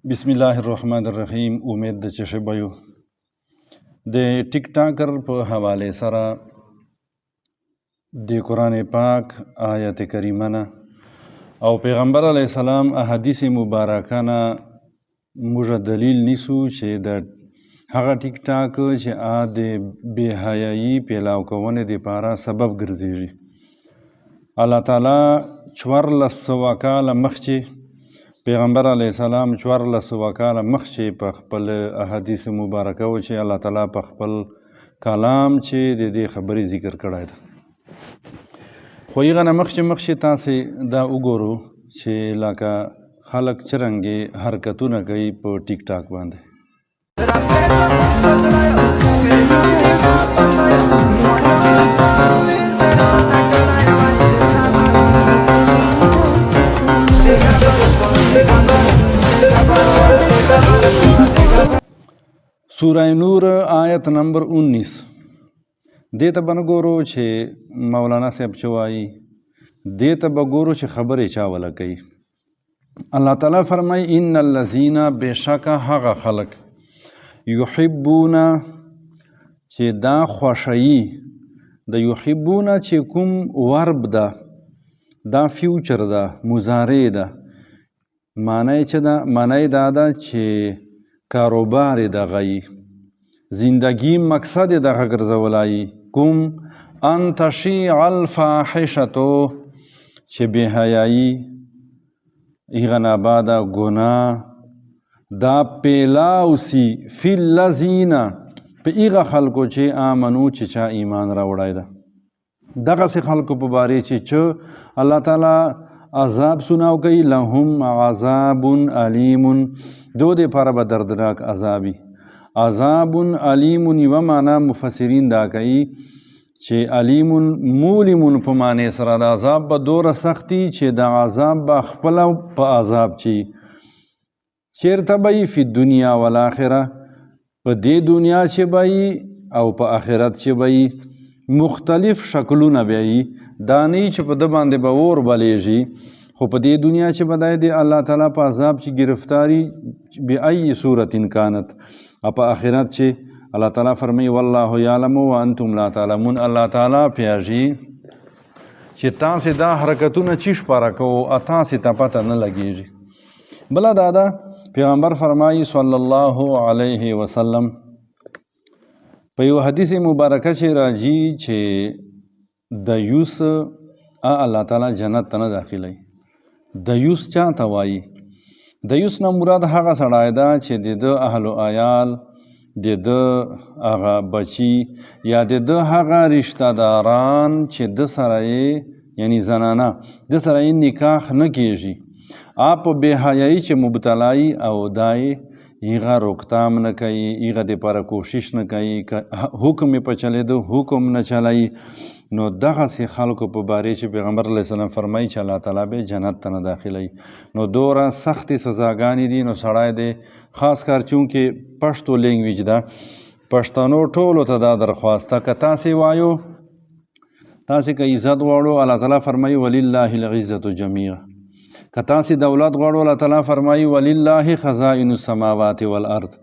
بسم الله الرحمن الرحیم. امید ده چې ښه به یو. د ټیک ټاکر په حواله سره د قرآن پاک آیت کریمه نه او پیغمبر علیه السلام احادیث مبارکه نه موږ دلیل نیسو چې د هغه ټیک ټاک چې د بې حیایي پیلاو کونې دپاره سبب ګرځېږي. الله تعالی 1400 کاله مخکې پیغمبر علیه السلام 1400 کاله مخکې په خپل احادیث مبارکه و چې الله تعالی په خپل کلام چې د دې خبرې ذکر کړی ده. خو هغه نه مخکې تاسې دا وګورو چې لکه خلک څرنګې حرکتونه کوي په ټیک ټاک باندې. سوره نور آیت نمبر 19 دې ته به نه ګورو چې مولانا صاحب چې وایي، دې ته به ګورو چې خبرې چا وله کوي. الله تعالی فرمایي ان الذین بېشکه هغه خلک یحبون چې دا خوښوي، د یحبون چې کوم ورب ده دا فیوچر ده، مضارع ده، معنی چې ده معنی دا ده چې کاروبار دغه یي، زندگی مقصد دغه ګرځولی کوم ان تشیع الفاحشتو چې بې حیایي هغه نه بعده ګناه دا پیلاو سی فی الذین په هغه خلکو چې آمنو چې چا ایمان راوړی ده. دغسې خلکو په بارې چې الله تعالی عذاب سناو کوي، لهم عذاب علیم، دو دپاره به دردناک عذابي. عذاب علیم یوه معنا مفسرین دا کوي چې علیم مولم په معنی سره د عذاب به دوره سختی چې د عذاب به خپله په عذاب چی چیرته به یي فی دنیا والآخره، په دې دنیا چې به یي او په آخرت چې به یي. مختلف شکلونه به یي، دا نه چې په ده باندې به اور بلیږي، خو په دې دنیا چې به دی د الله تعالی په عذاب چې گرفتاری بأي صورت کانت، او په آخرت چې الله تعالی فرمایي والله یعلم وانتم لا تعلمون، الله تعالی پیژي چې تاسې دا حرکتونه چی ښکاره کوو او تاسې ته پته نه لګېږي. بله دا ده پیغمبر فرمایي صلی الله علیه وسلم په یو حدیث مبارکه چې راځي چې دیوس الله تعالی جنت ته نه داخلوي. دیوس چا ته وایي؟ دیوس نه مراد هغه سړی ده چې د ده اهل و عیال، د ده هغه بچي یا د ده هغه رشته داران چې ده سره یې یعنی زنانه ده سره یې نکاح نه کیږي، په بې حیایي چې مبتلایي او دای هغه روکتام نه کوي، هغه دپاره کوشش نه کوي، حکم یې په چلېدو حکم نه چلایي. نو دغسې خلکو په باره چې پیغمبر علیه السلام فرمایي چې الله تعالی به جنت ته نه داخلوي. نو دوره سختې سزاګانې دي. نو سړی دی خاص کار چونکې پښتو لینګویج ده، پښتنو ټولو ته دا درخواسته که تاسې وایو، تاسې که عزت غواړو الله تعالی فرمایي ولله العزة جمیعا، که تاسې دولت غواړو الله تعالی فرمایي ولله خزائن السماوات والارض.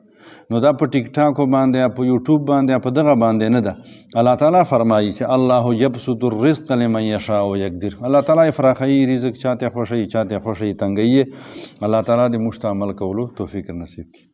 نو دا په ټیک ټاکو باندې په یوټیوب باندې په دغه باندې نه ده. الله تعالی فرمایي چې الله یبسط الرزق لمن یشاء ویقدر، الله تعالی فراخوي رزق چاته خوښوي چاته خوښوي تنګوي. الله تعالی دې موږ ته عمل کولو توفیق نصیب کړي.